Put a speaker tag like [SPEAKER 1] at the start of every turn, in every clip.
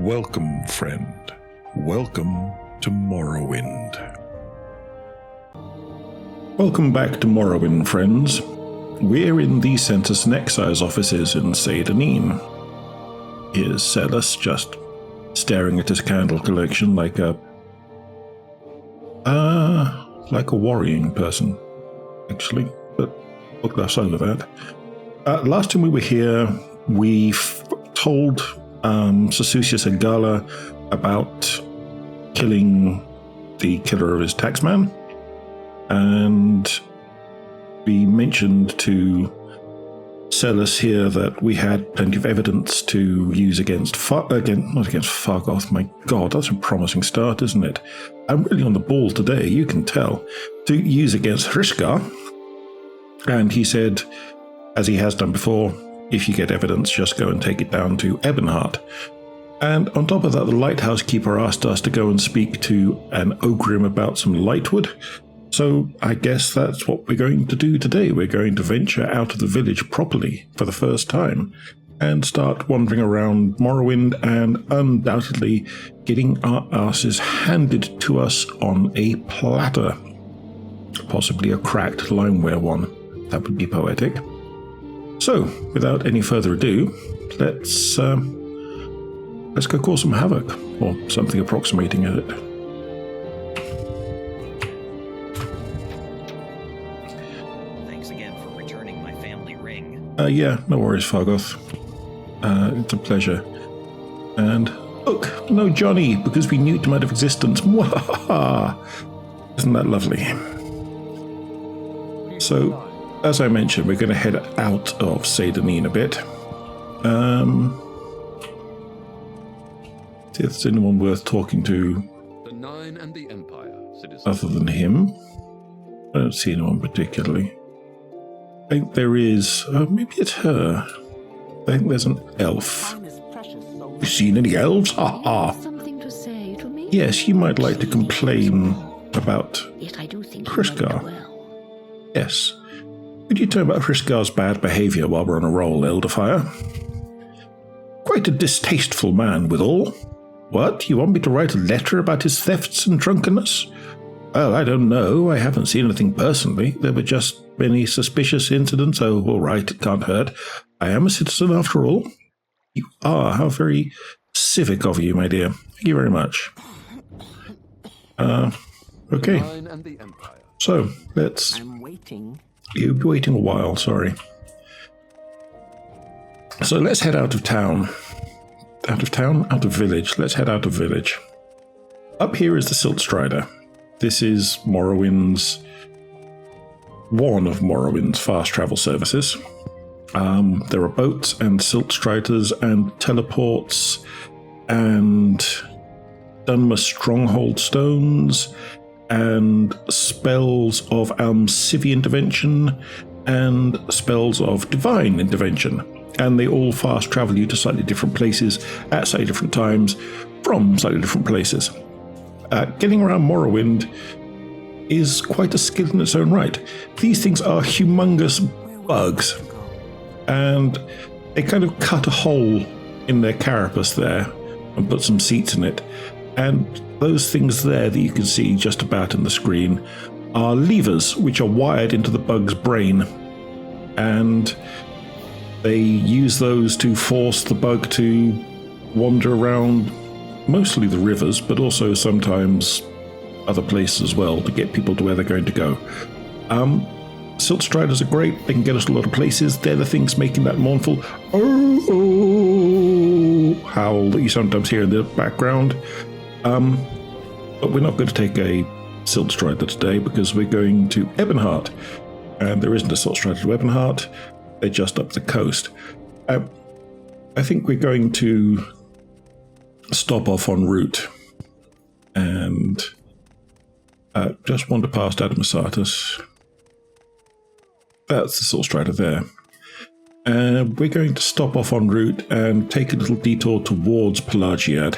[SPEAKER 1] Welcome, friend. Welcome to Morrowind. Welcome back to Morrowind, friends. We're in the Census and Excise offices in Seyda Neen. Here's Celis just staring at his candle collection like a worrying person, actually. But we'll gloss over that. Last time we were here, we told Sasucius Agala about killing the killer of his taxman, and we mentioned to Celis here that we had plenty of evidence to use against not against Fargoth. My God, that's a promising start, isn't it? I'm really on the ball today, you can tell. To use against Hrishgar, and he said, as he has done before, if you get evidence, just go and take it down to Ebonheart. And on top of that, the lighthouse keeper asked us to go and speak to an Ogrim about some lightwood. So I guess that's what we're going to do today. We're going to venture out of the village properly for the first time and start wandering around Morrowind and undoubtedly getting our asses handed to us on a platter. Possibly a cracked limeware one. That would be poetic. So, without any further ado, let's go cause some havoc, or something approximating it.
[SPEAKER 2] Thanks again for returning my family ring.
[SPEAKER 1] Yeah, no worries, Fargoth. It's a pleasure. And look, no Johnny, because we nuked him out of existence. Mwahaha! Isn't that lovely? So, as I mentioned, we're going to head out of Seyda Neen a bit. See if there's anyone worth talking to
[SPEAKER 3] the Nine and the Empire, citizen.
[SPEAKER 1] Other than him. I don't see anyone particularly. I think there is... Oh, maybe it's her. I think there's an elf. You seen any elves? Ha ha!
[SPEAKER 4] Something to say to me?
[SPEAKER 1] Yes, you might like to complain about
[SPEAKER 4] Yet I do think
[SPEAKER 1] Hrishgar.
[SPEAKER 4] well.
[SPEAKER 1] Yes. Could you tell about Hrishgar's bad behaviour while we're on a roll, Elderfire? Quite a distasteful man, withal. What? You want me to write a letter about his thefts and drunkenness? Well, I don't know. I haven't seen anything personally. There were just many suspicious incidents. Oh, all right, it can't hurt. I am a citizen after all. You are. How very civic of you, my dear. Thank you very much. Okay.
[SPEAKER 3] Nine and the Empire.
[SPEAKER 1] So, let's...
[SPEAKER 4] I'm waiting.
[SPEAKER 1] You'll be waiting a while, sorry. So let's head out of town. Out of town? Out of village. Let's head out of village. Up here is the Siltstrider. This is Morrowind's... one of Morrowind's fast travel services. There are boats and Siltstriders and teleports and Dunmer Stronghold stones and spells of Almcivian intervention and spells of divine intervention. And they all fast travel you to slightly different places at slightly different times from slightly different places. Getting around Morrowind is quite a skill in its own right. These things are humongous bugs, and they kind of cut a hole in their carapace there and put some seats in it. And those things there that you can see just about in the screen are levers which are wired into the bug's brain. And they use those to force the bug to wander around mostly the rivers, but also sometimes other places as well to get people to where they're going to go. Siltstriders are great. They can get us to a lot of places. They're the things making that mournful oh howl that you sometimes hear in the background. But we're not going to take a Siltstrider today because we're going to Ebonheart. And there isn't a Siltstrider to Ebonheart. They're just up the coast. I think we're going to stop off en route and just wander past Adamasartus. That's the Siltstrider there. We're going to stop off en route and take a little detour towards Pelagiad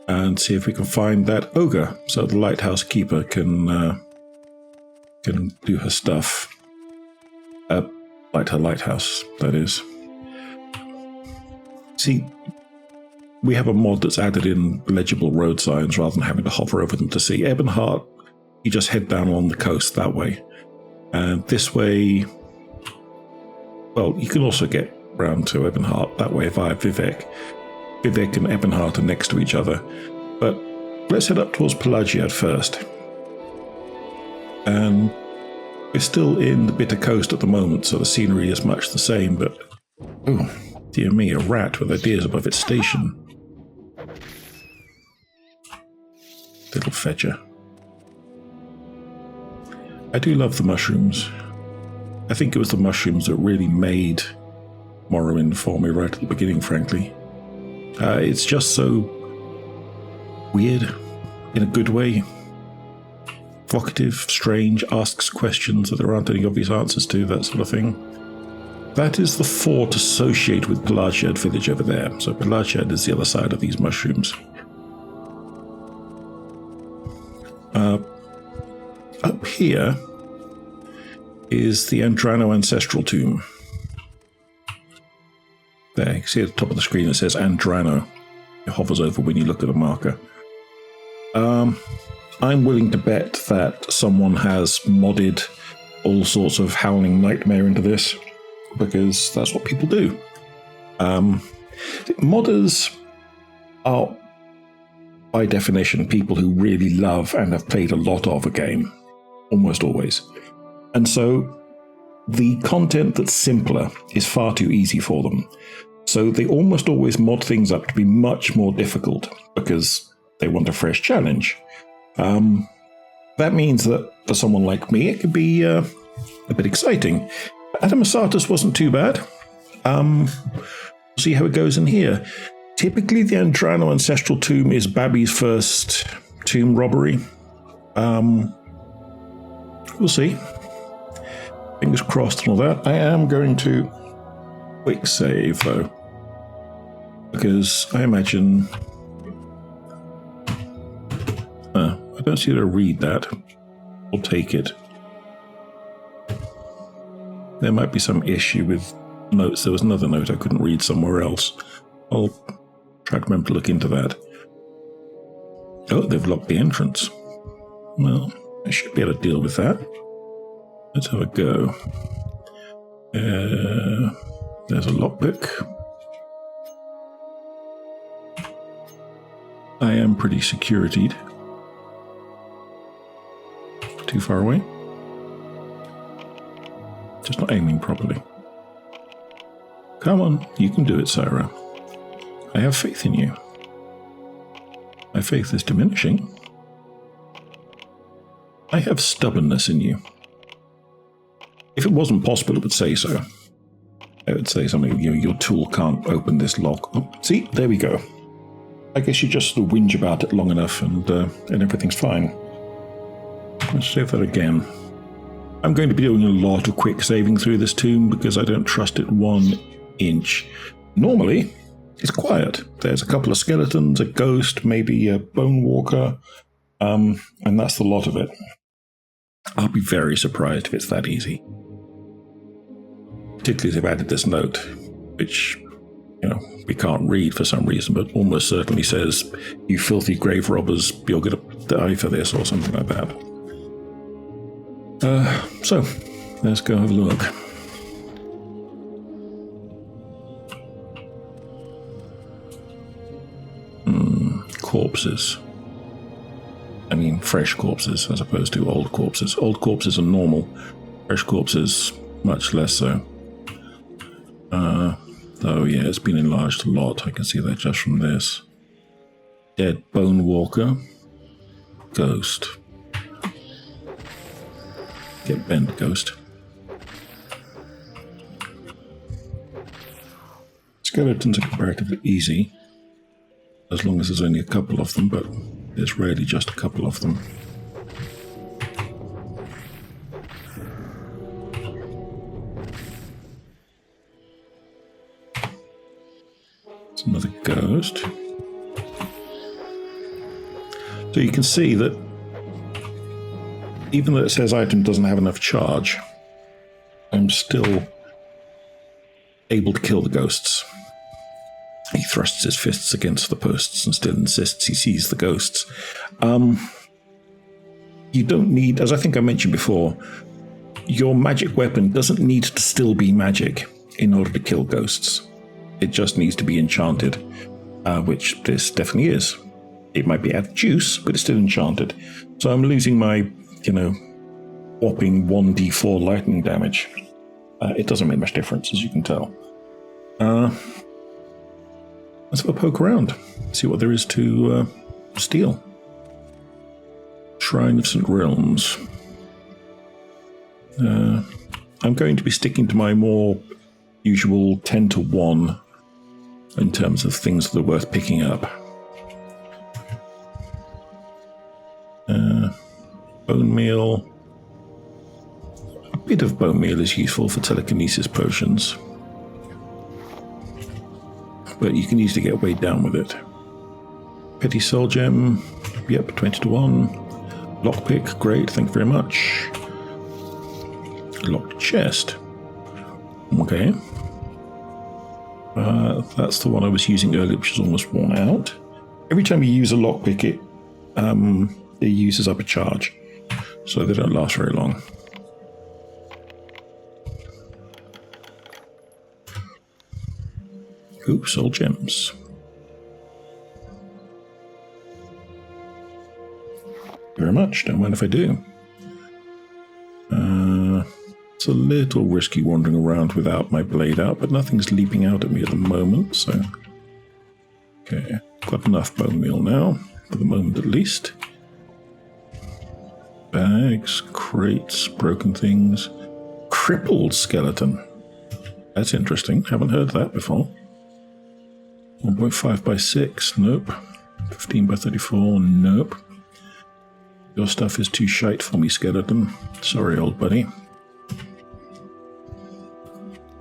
[SPEAKER 1] and see if we can find that ogre so the lighthouse keeper can do her stuff. Like her lighthouse, that is. See, we have a mod that's added in legible road signs rather than having to hover over them to see. Ebonheart, you just head down along the coast that way. And this way, well, you can also get round to Ebonheart that way via Vivec. Vivec and Ebonheart are next to each other. But let's head up towards Pelagiad first. And we're still in the Bitter Coast at the moment, so the scenery is much the same, but... oh, dear me, a rat with ideas above its station. Little fetcher. I do love the mushrooms. I think it was the mushrooms that really made Morrowind for me right at the beginning, frankly. It's just so weird, in a good way. Vocative, strange, asks questions that there aren't any obvious answers to, that sort of thing. That is the fort associated with Pelagiad village over there. So Pelagiad is the other side of these mushrooms. Up here is the Andrano ancestral tomb. There, you can see at the top of the screen it says Andrano. It hovers over when you look at the marker. I'm willing to bet that someone has modded all sorts of howling nightmare into this, because that's what people do. Modders are, by definition, people who really love and have played a lot of a game, almost always. And so the content that's simpler is far too easy for them. So they almost always mod things up to be much more difficult because they want a fresh challenge. That means that for someone like me, it could be a bit exciting. Adamasartus wasn't too bad. See how it goes in here. Typically, the Andrano ancestral tomb is Babby's first tomb robbery. We'll see. Fingers crossed and all that. I am going to quick save, though, because I imagine... I don't see how to read that. I'll take it. There might be some issue with notes. There was another note I couldn't read somewhere else. I'll try to remember to look into that. Oh, they've locked the entrance. Well, I should be able to deal with that. Let's have a go. There's a lockpick. I am pretty securitied. Too far away. Just not aiming properly. Come on, you can do it, Cyrah. I have faith in you. My faith is diminishing. I have stubbornness in you. If it wasn't possible, it would say so. I would say something, your tool can't open this lock. Oh, see, there we go. I guess you just sort of whinge about it long enough and everything's fine. Let's save that again. I'm going to be doing a lot of quick saving through this tomb because I don't trust it 1 inch. Normally, it's quiet. There's a couple of skeletons, a ghost, maybe a bone walker, and that's the lot of it. I'll be very surprised if it's that easy. Particularly if they've added this note, which, we can't read for some reason, but almost certainly says, "You filthy grave robbers, you're going to die for this," or something like that. So, let's go have a look. Corpses. I mean, fresh corpses as opposed to old corpses. Old corpses are normal. Fresh corpses, much less so. Oh yeah, it's been enlarged a lot. I can see that just from this. Dead bone walker. Ghost. Get bent, ghost. Skeletons are comparatively easy, as long as there's only a couple of them, but there's rarely just a couple of them. It's another ghost. So you can see that even though it says item doesn't have enough charge, I'm still able to kill the ghosts. He thrusts his fists against the posts and still insists he sees the ghosts. You don't need, as I think I mentioned before, your magic weapon doesn't need to still be magic in order to kill ghosts. It just needs to be enchanted, which this definitely is. It might be out of juice, but it's still enchanted. So I'm losing my, whopping 1d4 lightning damage. It doesn't make much difference, as you can tell. Let's have a poke around, see what there is to steal. Shrine of St. Realms. I'm going to be sticking to my more usual 10 to 1 in terms of things that are worth picking up. Bone meal. A bit of bone meal is useful for telekinesis potions, but you can easily get weighed down with it. Petty soul gem. Yep, 20 to 1. Lockpick, great, thank you very much. Locked chest. Okay. That's the one I was using earlier, which is almost worn out. Every time you use a lockpick, it uses up a charge, so they don't last very long. Ooh, soul gems. Very much, don't mind if I do. It's a little risky wandering around without my blade out, but nothing's leaping out at me at the moment, so... Okay, got enough bone meal now, for the moment at least. Bags, crates, broken things. Crippled skeleton. That's interesting, haven't heard that before. 1.5 by 6, nope. 15 by 34, nope. Your stuff is too shite for me, skeleton. Sorry, old buddy.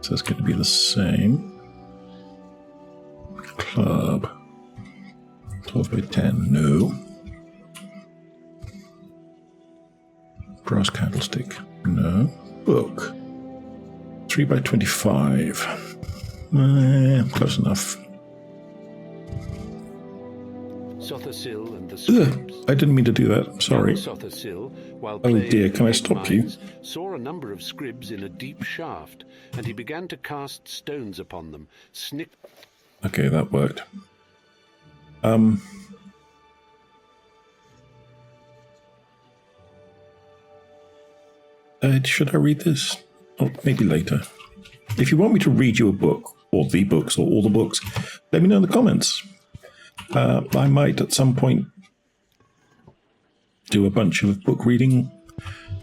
[SPEAKER 1] So it's going to be the same. Club. 12 by 10, no. Brass candlestick, no. Book. 3 by 25. Close enough.
[SPEAKER 5] Sothersill and the scribes.
[SPEAKER 1] I didn't mean to do that, sorry.
[SPEAKER 5] Sothersill, while
[SPEAKER 1] Oh
[SPEAKER 5] playing
[SPEAKER 1] dear, can I
[SPEAKER 5] egg
[SPEAKER 1] stop you?
[SPEAKER 5] mines, saw a number of scribs in a deep shaft, and he began to cast stones upon them.
[SPEAKER 1] Okay, that worked. Should I read this? Or maybe later. If you want me to read you a book, or the books, or all the books, let me know in the comments. I might at some point do a bunch of book reading.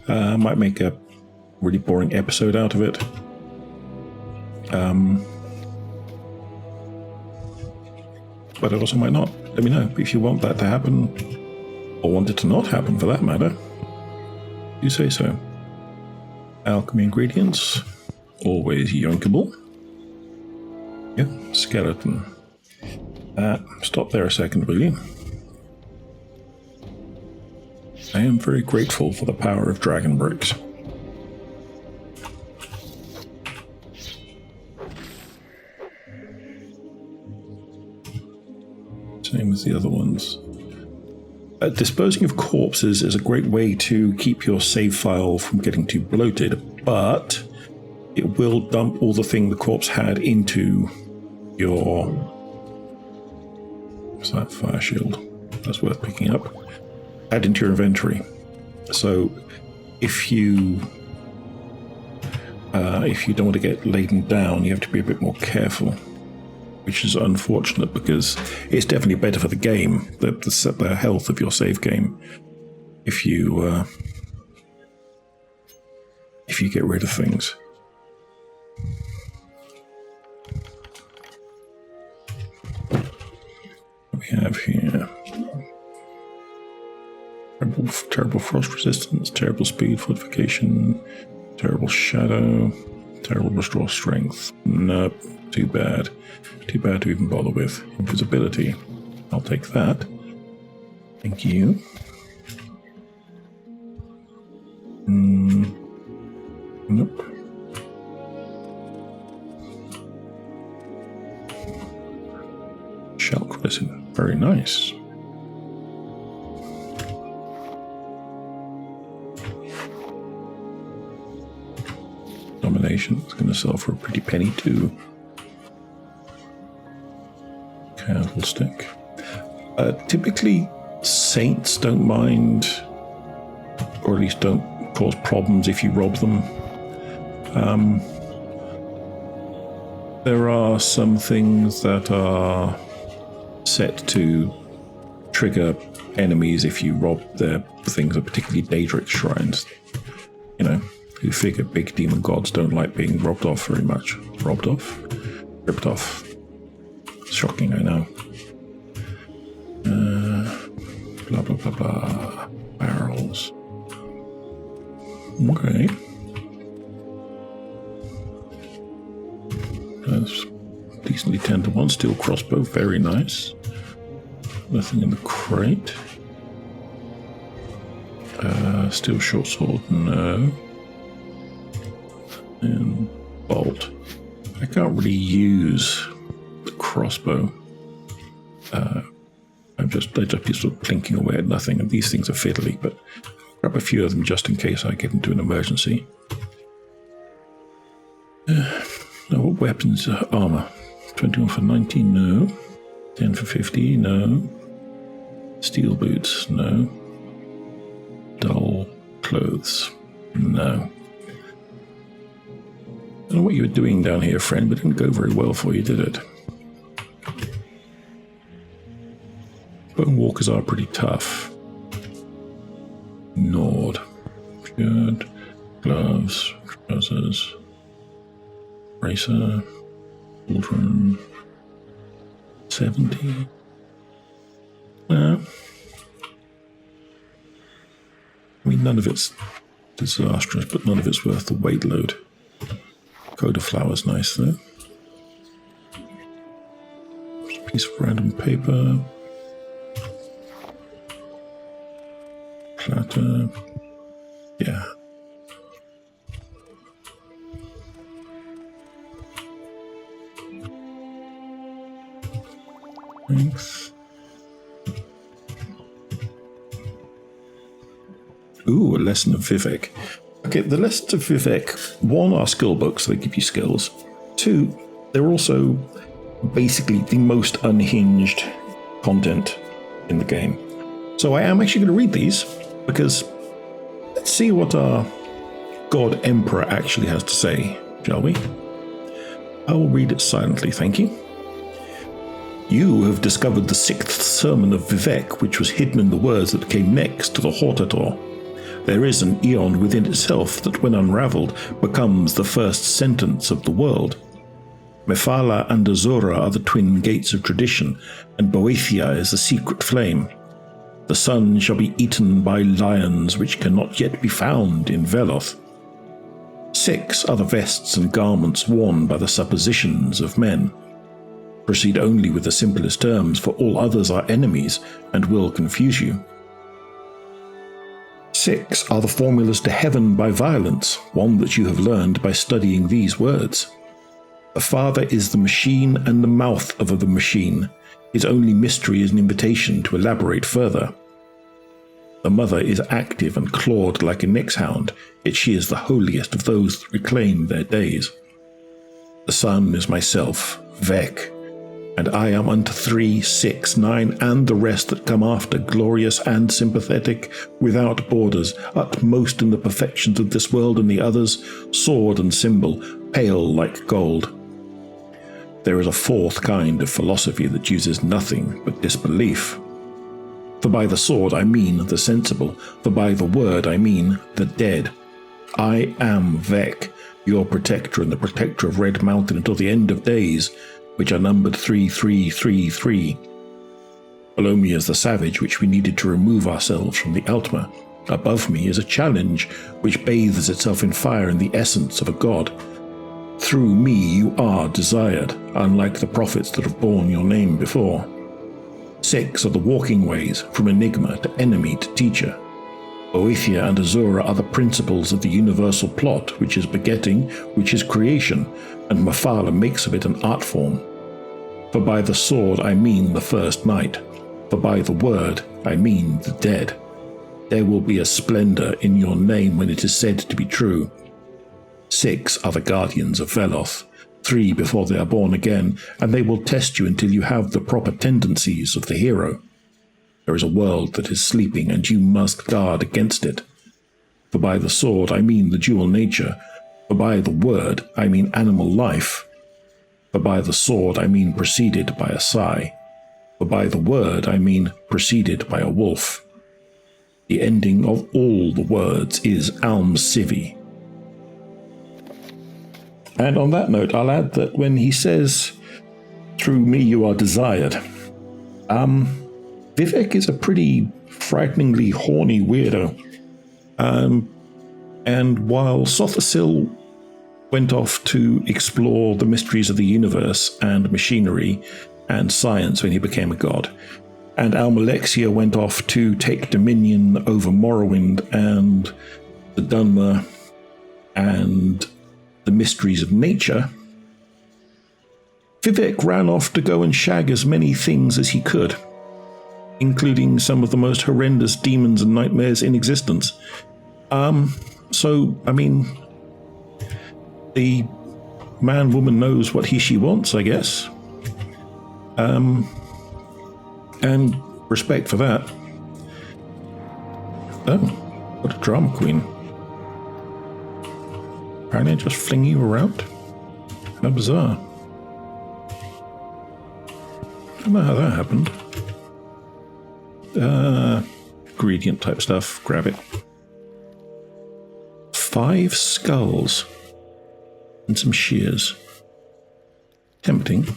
[SPEAKER 1] I might make a really boring episode out of it. But I also might not. Let me know if you want that to happen, or want it to not happen for that matter. You say so. Alchemy ingredients, always yoinkable. Yeah, skeleton. Stop there a second, will you? I am very grateful for the power of dragon bricks. Same as the other ones. Disposing of corpses is a great way to keep your save file from getting too bloated, but it will dump all the thing the corpse had into your... What's that? Fire shield. That's worth picking up. Add into your inventory. So if you don't want to get laden down, you have to be a bit more careful, which is unfortunate because it's definitely better for the game, the health of your save game, if you get rid of things. What we have here: terrible frost resistance, terrible speed fortification, terrible shadow, terrible restore strength. Nope, too bad. Too bad to even bother with. Invisibility. I'll take that. Thank you. Nope. Shelk resin. Very nice. Domination. It's going to sell for a pretty penny too. Candlestick. Typically, saints don't mind, or at least don't cause problems if you rob them. There are some things that are set to trigger enemies if you rob their things, particularly Daedric shrines. You know, who figure big demon gods don't like being robbed off very much. Robbed off? Ripped off. Shocking, I know. Blah, blah, blah, blah. Barrels. Okay. That's decently 10-1. Steel crossbow, very nice. Nothing in the crate. Steel short sword, no. And bolt. I can't really use the crossbow. They're just sort of plinking away at nothing, and these things are fiddly, but grab a few of them just in case I get into an emergency. Now, what weapons? Armor. 21 for 19, no. 10 for 50, no. Steel boots, no. Dull clothes, no. I don't know what you were doing down here, friend, but it didn't go very well for you, did it? Bone walkers are pretty tough. Nord. Shirt, gloves, trousers, racer, children. 70. Yeah. I mean, none of it's disastrous, but none of it's worth the weight load. Coat of flowers, nice though. Just a piece of random paper. Platter. Yeah. Thanks. Ooh, a lesson of Vivec. Okay, the lessons of Vivec, one, are skill books, they give you skills. Two, they're also basically the most unhinged content in the game. So I am actually going to read these, because let's see what our God Emperor actually has to say, shall we? I will read it silently, thank you. You have discovered the 6th sermon of Vivec, which was hidden in the words that came next to the Hortator. There is an eon within itself that, when unraveled, becomes the first sentence of the world. Mephala and Azura are the twin gates of tradition, and Boethia is the secret flame. The sun shall be eaten by lions which cannot yet be found in Veloth. 6 are the vests and garments worn by the suppositions of men. Proceed only with the simplest terms, for all others are enemies and will confuse you. 6 are the formulas to heaven by violence, one that you have learned by studying these words. The Father is the machine and the mouth of the machine. His only mystery is an invitation to elaborate further. The Mother is active and clawed like a nexhound, yet she is the holiest of those that reclaim their days. The Son is myself, Vec, and I am unto 3, 6, 9, and the rest that come after, glorious and sympathetic, without borders, utmost in the perfections of this world and the others, sword and symbol, pale like gold. There is a 4th kind of philosophy that uses nothing but disbelief. For by the sword I mean the sensible, for by the word I mean the dead. I am Vec, your protector and the protector of Red Mountain until the end of days, which are numbered 3333. Below me is the savage which we needed to remove ourselves from the Altma. Above me is a challenge which bathes itself in fire and the essence of a god. Through me you are desired, unlike the prophets that have borne your name before. 6 are the walking ways, from enigma to enemy to teacher. Boethia and Azura are the principles of the universal plot, which is begetting, which is creation, and Mephala makes of it an art form. For by the sword I mean the first night. For by the word I mean the dead. There will be a splendor in your name when it is said to be true. 6 are the guardians of Veloth, 3 before they are born again, and they will test you until you have the proper tendencies of the hero. There is a world that is sleeping, and you must guard against it. For by the sword I mean the dual nature. For by the word I mean animal life. For by the sword I mean preceded by a sigh. For by the word I mean preceded by a wolf. The ending of all the words is Alm Civi. And on that note, I'll add that when he says, "Through me you are desired," Vivec is a pretty frighteningly horny weirdo. And while Sothasil went off to explore the mysteries of the universe and machinery and science when he became a god, and Almalexia went off to take dominion over Morrowind and the Dunmer and the mysteries of nature, Vivec ran off to go and shag as many things as he could, including some of the most horrendous demons and nightmares in existence. So, I mean, the man-woman knows what she wants, I guess. And respect for that. Oh, what a drama queen. Apparently I just fling you around. How bizarre. I don't know how that happened. Ingredient type stuff. Grab it. 5 skulls. And some shears. Tempting.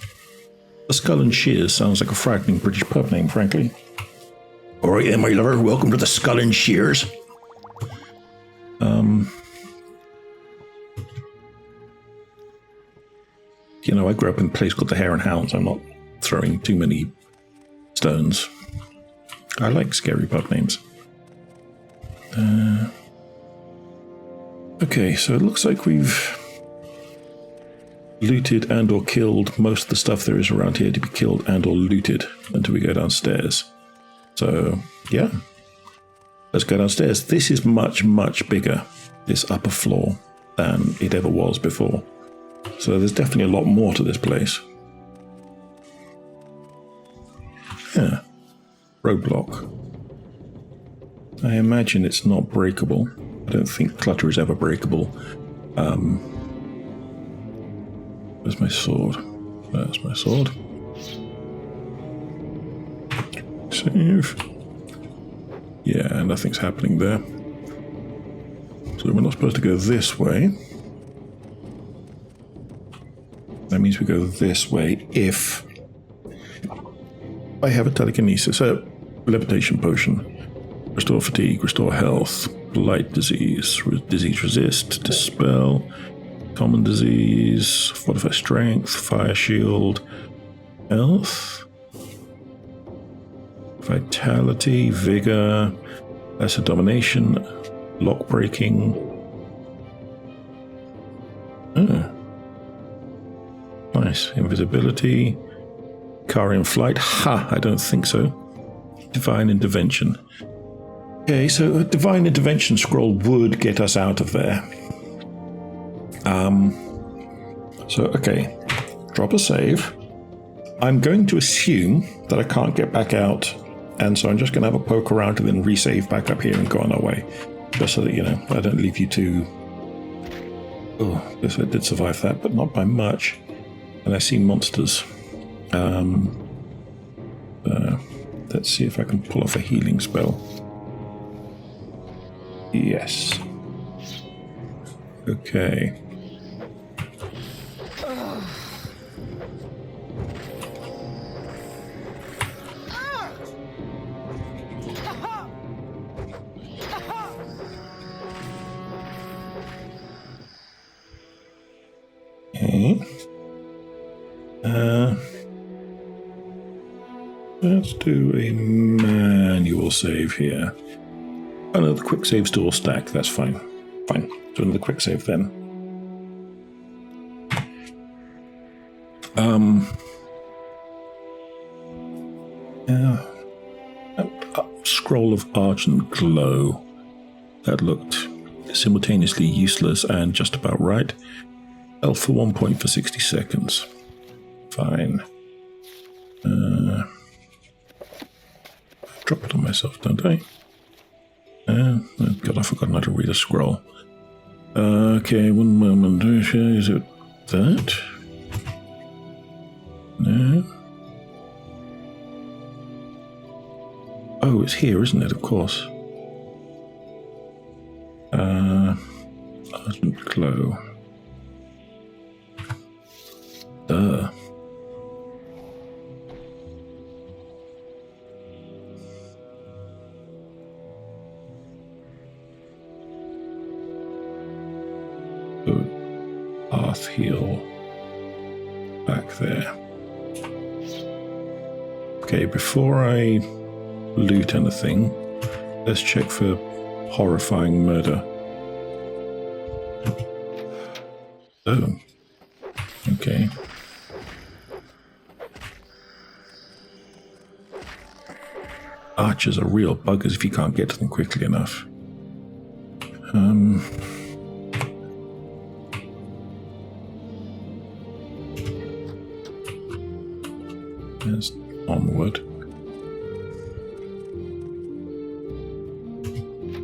[SPEAKER 1] The Skull and Shears sounds like a frightening British pub name, frankly. Alright then, my lover. Welcome to the Skull and Shears. You know, I grew up in a place called the Hare and Hounds. I'm not throwing too many stones. I like scary pub names. Okay, so it looks like we've looted and or killed most of the stuff there is around here to be killed and or looted until we go downstairs. So, yeah. Let's go downstairs. This is much, much bigger, this upper floor, than it ever was before. So there's definitely a lot more to this place. Yeah. Roadblock. I imagine it's not breakable. I don't think clutter is ever breakable. Where's my sword? There's my sword. Save. Yeah, nothing's happening there. So we're not supposed to go this way. That means we go this way if I have a telekinesis. So, levitation potion. Restore fatigue, restore health, blight disease, disease resist, dispel, common disease, fortify strength, fire shield, health, vitality, vigor, lesser domination, lock breaking. Nice. Invisibility. Carian flight. Ha! I don't think so. Divine intervention. Okay, so a divine intervention scroll would get us out of there. Okay. Drop a save. I'm going to assume that I can't get back out, and so I'm just going to have a poke around and then resave back up here and go on our way. Just so that, you know, I don't leave you to... Oh, I guess I did survive that, but not by much. And I see monsters. Let's see if I can pull off a healing spell. Yes. Okay. Let's do a manual save here. Oh no, the quick save's still stack. That's fine. Fine. Do another quick save then. Scroll of Argent Glow. That looked simultaneously useless and just about right. Health for 1 point for 60 seconds. Fine. Drop it on myself, don't I? Oh God, I've forgotten how to read a scroll. Okay, 1 moment. Is it that? No. Oh, it's here, isn't it? Of course. Argent Glow. Duh. Path heal back there. Okay, before I loot anything, let's check for horrifying murder. Oh, okay. Archers are real buggers if you can't get to them quickly enough. There's onward.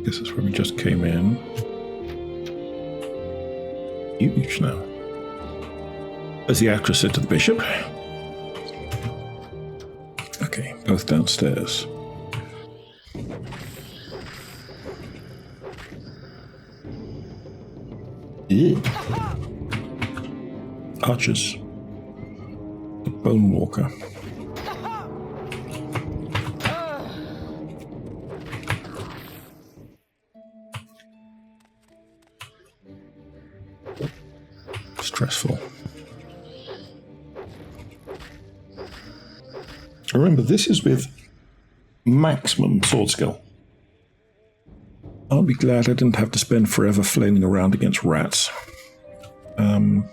[SPEAKER 1] Guess that's where we just came in. Huge now. As the actress said to the bishop. Okay, both downstairs. Ew. Archers. The Bone Walker. Stressful. Remember, this is with maximum sword skill. I'll be glad I didn't have to spend forever flailing around against rats. But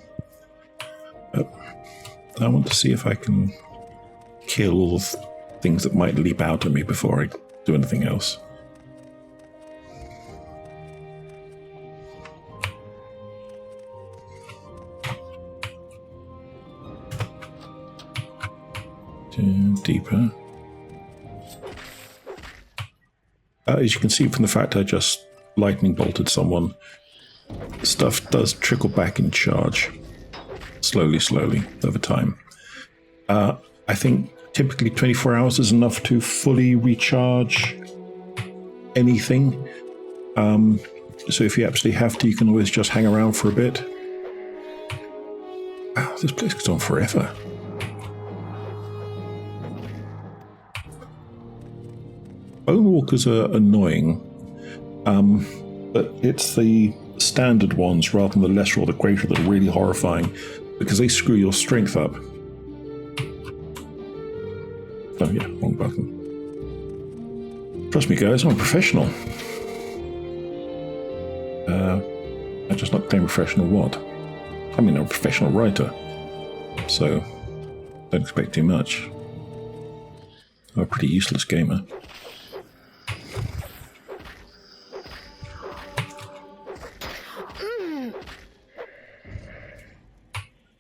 [SPEAKER 1] I want to see if I can kill things that might leap out at me before I do anything else. Deeper. As you can see from the fact I just lightning bolted someone, stuff does trickle back in charge. Slowly over time. I think typically 24 hours is enough to fully recharge anything. So if you absolutely have to, you can always just hang around for a bit. Wow, this place goes on forever. Bone Walkers are annoying, but it's the standard ones rather than the lesser or the greater that are really horrifying, because they screw your strength up. Oh yeah, wrong button. Trust me guys, I'm a professional. I'm just not playing professional what? I mean, I'm a professional writer, so don't expect too much. I'm a pretty useless gamer.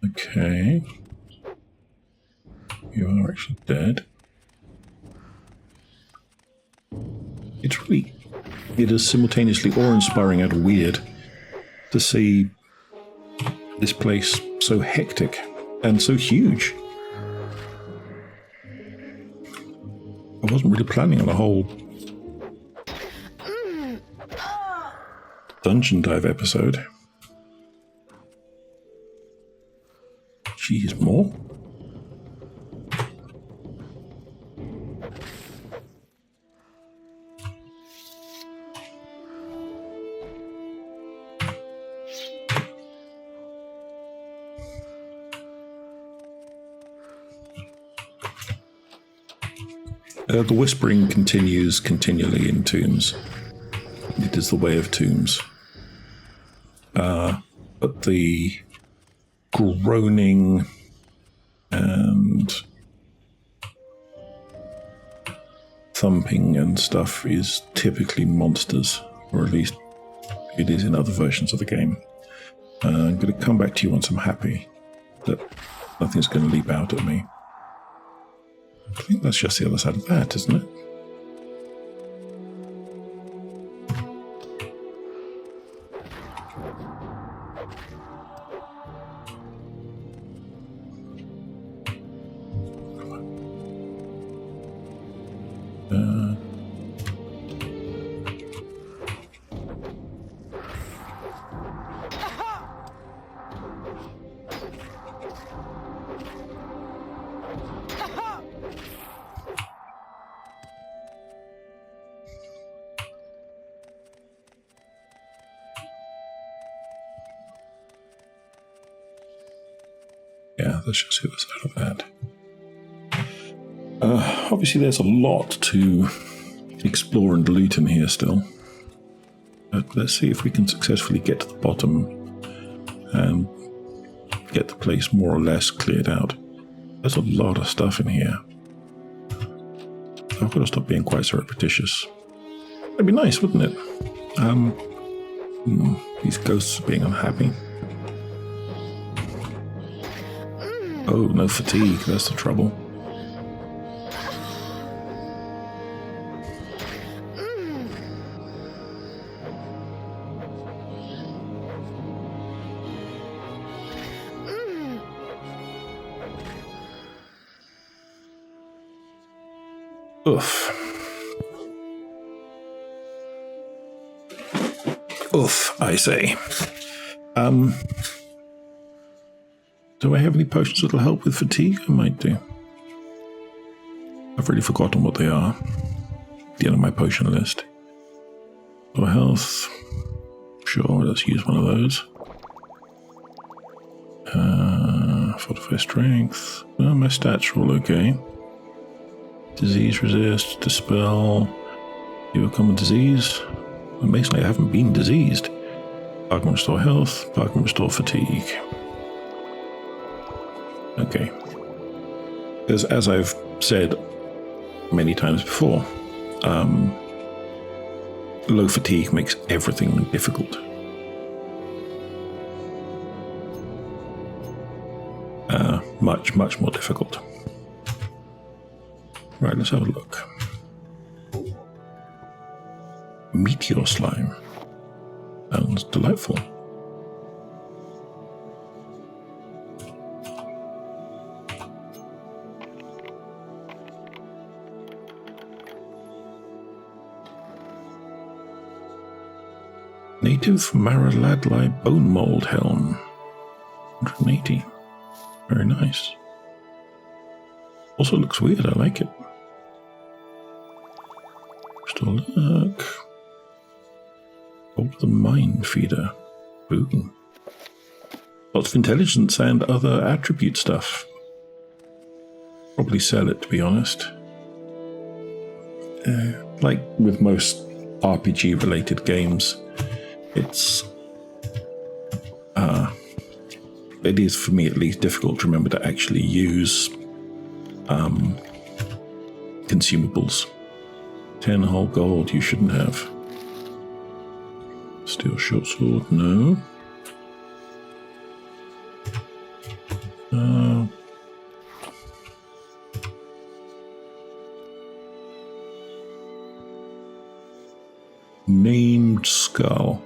[SPEAKER 1] Okay. You are actually dead. It is simultaneously awe-inspiring and weird to see this place so hectic and so huge. I wasn't really planning on a whole dungeon dive episode. Jeez, more? The whispering continues continually in tombs. It is the way of tombs. But the groaning and thumping and stuff is typically monsters, or at least it is in other versions of the game. I'm going to come back to you once I'm happy that nothing's going to leap out at me. I think that's just the other side of that, isn't it? Yeah, that's just the other side of that. Obviously, there's a lot to explore and loot in here still. But let's see if we can successfully get to the bottom and get the place more or less cleared out. There's a lot of stuff in here. I've got to stop being quite so repetitious. That'd be nice, wouldn't it? These ghosts are being unhappy. Oh, no fatigue, that's the trouble. Oof. Oof, I say. Do I have any potions that'll help with fatigue? I might do. I've really forgotten what they are. The end of my potion list. Or health. Sure, let's use one of those. Fortify strength. Oh, my stats are all okay. Disease resist, dispel. You a common disease? Amazingly, I haven't been diseased. Park can restore health. Park can restore fatigue. Okay. Because as I've said many times before, low fatigue makes everything difficult. Much, much more difficult. Right, let's have a look. Meteor slime. Sounds delightful. Native Maraladli Bone Mold Helm. 180. Very nice. Also looks weird, I like it. Still look. Hold the Mind Feeder. Ooh. Lots of intelligence and other attribute stuff. Probably sell it, to be honest. Like with most RPG-related games, it is, for me at least, difficult to remember to actually use consumables. 10 whole gold, you shouldn't have. Steel short sword, no. Named skull.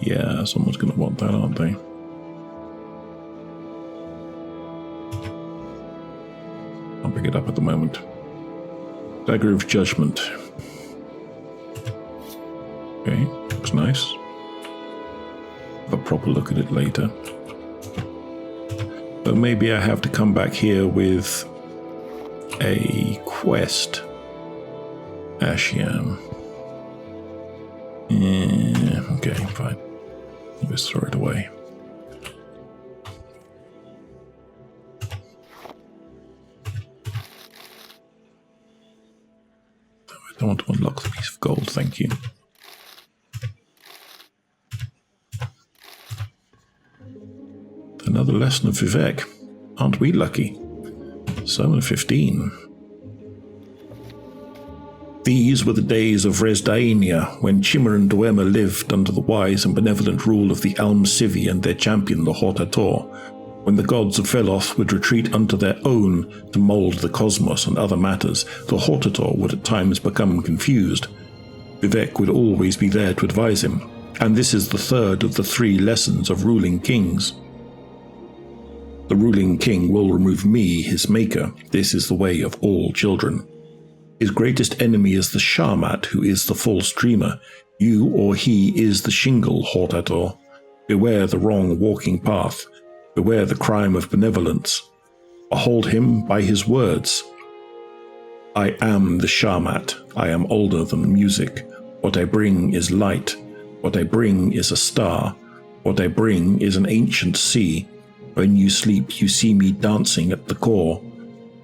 [SPEAKER 1] Yeah, someone's going to want that, aren't they? I'll pick it up at the moment. Dagger of Judgment. Okay, looks nice. Have a proper look at it later. But maybe I have to come back here with a quest. Ashiam. Yeah, okay, fine. Just throw it away. I don't want to unlock the piece of gold, thank you. Another lesson of Vivec. Aren't we lucky? Summon 15. These were the days of Resdaenia, when Chimera and Duema lived under the wise and benevolent rule of the Almsivi and their champion, the Hortator, when the gods of Veloth would retreat unto their own to mould the cosmos and other matters. The Hortator would at times become confused. Vivec would always be there to advise him, and this is the third of the 3 lessons of ruling kings. The ruling king will remove me, his maker. This is the way of all children. His greatest enemy is the Sharmat, who is the false dreamer. You or he is the shingle, Hortator. Beware the wrong walking path. Beware the crime of benevolence. Behold him by his words. I am the Sharmat. I am older than music. What I bring is light. What I bring is a star. What I bring is an ancient sea. When you sleep, you see me dancing at the core.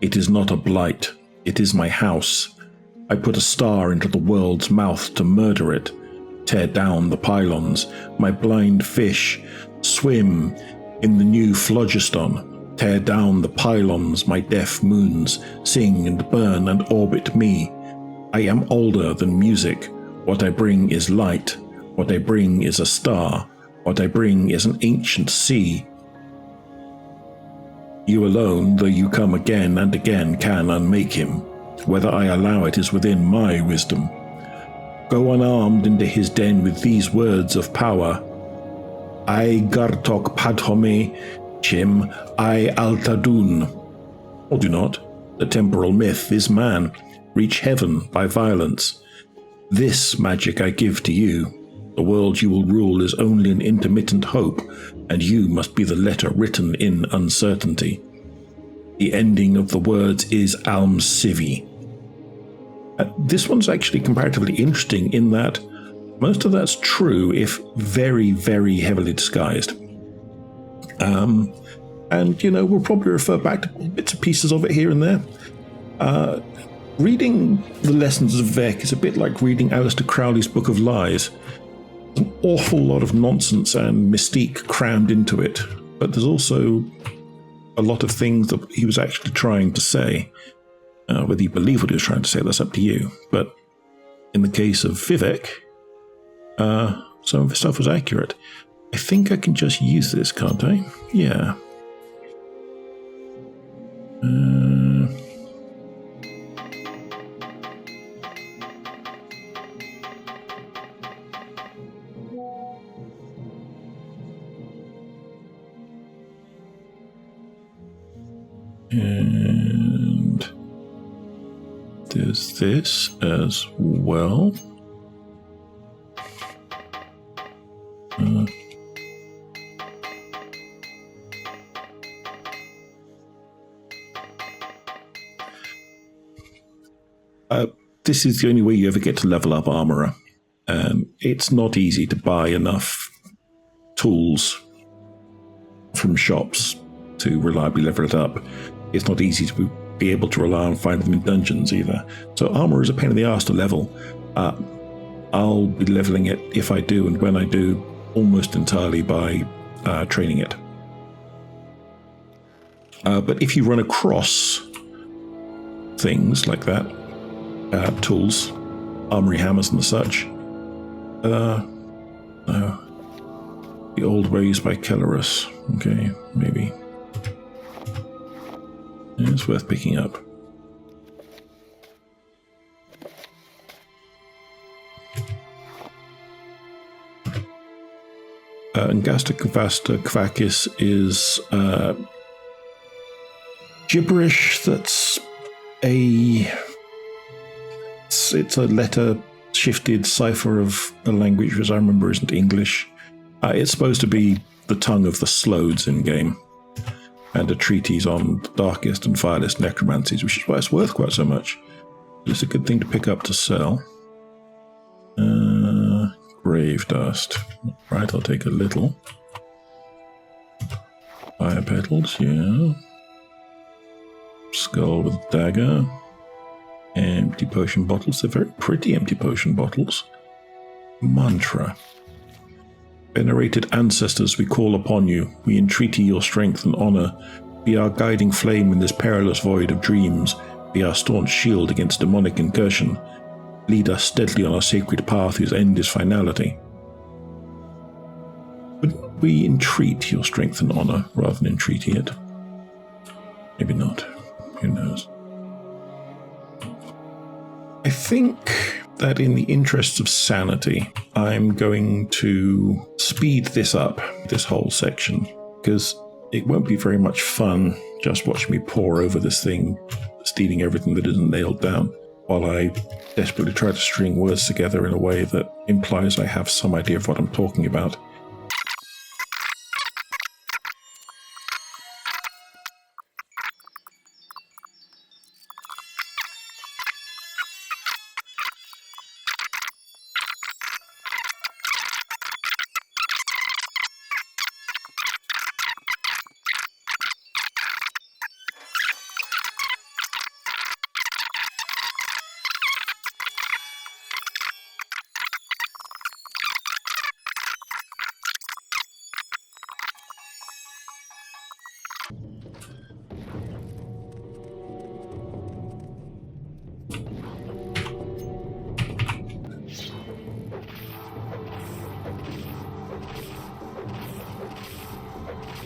[SPEAKER 1] It is not a blight. It is my house. I put a star into the world's mouth to murder it. Tear down the pylons. My blind fish swim in the new phlogiston. Tear down the pylons, my deaf moons. Sing and burn and orbit me. I am older than music. What I bring is light. What I bring is a star. What I bring is an ancient sea. You alone, though you come again and again, can unmake him. Whether I allow it is within my wisdom. Go unarmed into his den with these words of power. I Gartok Padhome Chim I Altadun. Or do not. The temporal myth is man. Reach heaven by violence. This magic I give to you. The world you will rule is only an intermittent hope, and you must be the letter written in uncertainty. The ending of the words is Almsivi. This one's actually comparatively interesting in that most of that's true if very, very heavily disguised. And, we'll probably refer back to bits and pieces of it here and there. Reading the lessons of Vivec is a bit like reading Aleister Crowley's Book of Lies. An awful lot of nonsense and mystique crammed into it, but there's also a lot of things that he was actually trying to say. Whether you believe what he was trying to say, that's up to you. But in the case of Vivec, some of his stuff was accurate. I think I can just use this, can't I? Yeah. And there's this as well. This is the only way you ever get to level up Armourer. It's not easy to buy enough tools from shops to reliably level it up. It's not easy to be able to rely on finding them in dungeons either. So Armourer is a pain in the arse to level. I'll be leveling it if I do, and when I do, almost entirely by training it. But if you run across things like that, tools, armory hammers and such, no. The Old Ways by Kellerus. Okay, maybe. Yeah, it's worth picking up. Angasta Kvasta Kvakis is gibberish that's it's a letter shifted cipher of a language which I remember isn't English. It's supposed to be the tongue of the Slodes in game, and a treatise on the darkest and vilest necromancies, which is why it's worth quite so much. It's a good thing to pick up to sell. Grave dust. Right, I'll take a little. Fire petals, yeah. Skull with dagger. Empty potion bottles. They're very pretty empty potion bottles. Mantra. Venerated ancestors, we call upon you. We entreaty your strength and honor. Be our guiding flame in this perilous void of dreams. Be our staunch shield against demonic incursion. lead us steadily on our sacred path whose end is finality. Wouldn't we entreat your strength and honor rather than entreating it? Maybe not. Who knows? I think that in the interests of sanity, I'm going to speed this up, this whole section, because it won't be very much fun just watching me pore over this thing, stealing everything that isn't nailed down, while I desperately try to string words together in a way that implies I have some idea of what I'm talking about.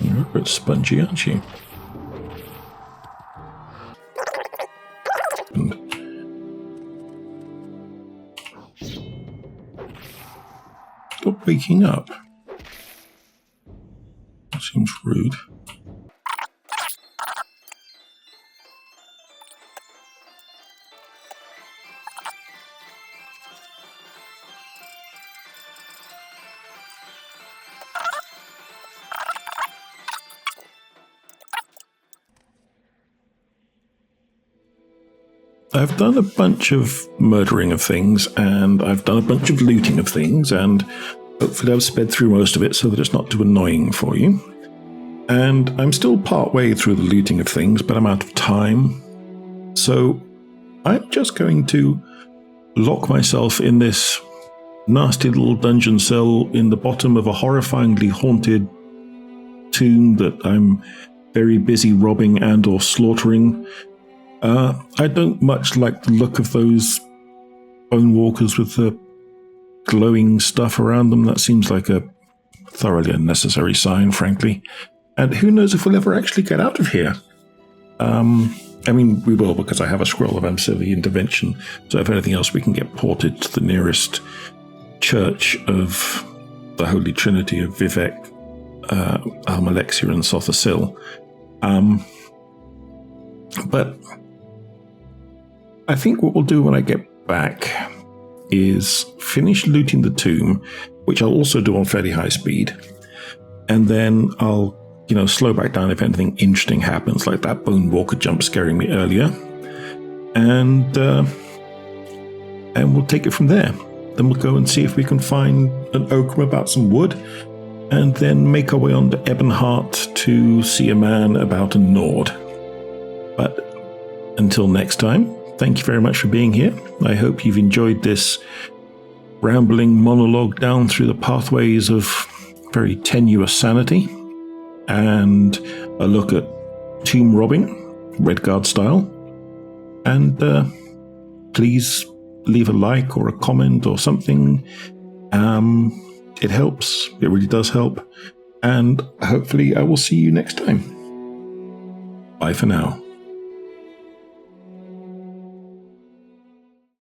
[SPEAKER 1] You're a bit spongy, aren't you? Stop waking up. That seems rude. I've done a bunch of murdering of things, and I've done a bunch of looting of things, and hopefully I've sped through most of it so that it's not too annoying for you. And I'm still part way through the looting of things, but I'm out of time. So I'm just going to lock myself in this nasty little dungeon cell in the bottom of a horrifyingly haunted tomb that I'm very busy robbing and or slaughtering. I don't much like the look of those bone walkers with the glowing stuff around them. That seems like a thoroughly unnecessary sign, frankly. And who knows if we'll ever actually get out of here. I mean, we will, because I have a scroll of ancillary intervention. So if anything else, we can get ported to the nearest church of the Holy Trinity of Vivec, Almalexia, and Sothasil. But I think what we'll do when I get back is finish looting the tomb, which I'll also do on fairly high speed, and then I'll, slow back down if anything interesting happens, like that bone walker jump scaring me earlier, and we'll take it from there. Then we'll go and see if we can find an oakum about some wood, and then make our way on to Ebonheart to see a man about a Nord. But until next time, thank you very much for being here. I hope you've enjoyed this rambling monologue down through the pathways of very tenuous sanity and a look at tomb robbing, Redguard style. And please leave a like or a comment or something. It helps. It really does help. And hopefully I will see you next time. Bye for now.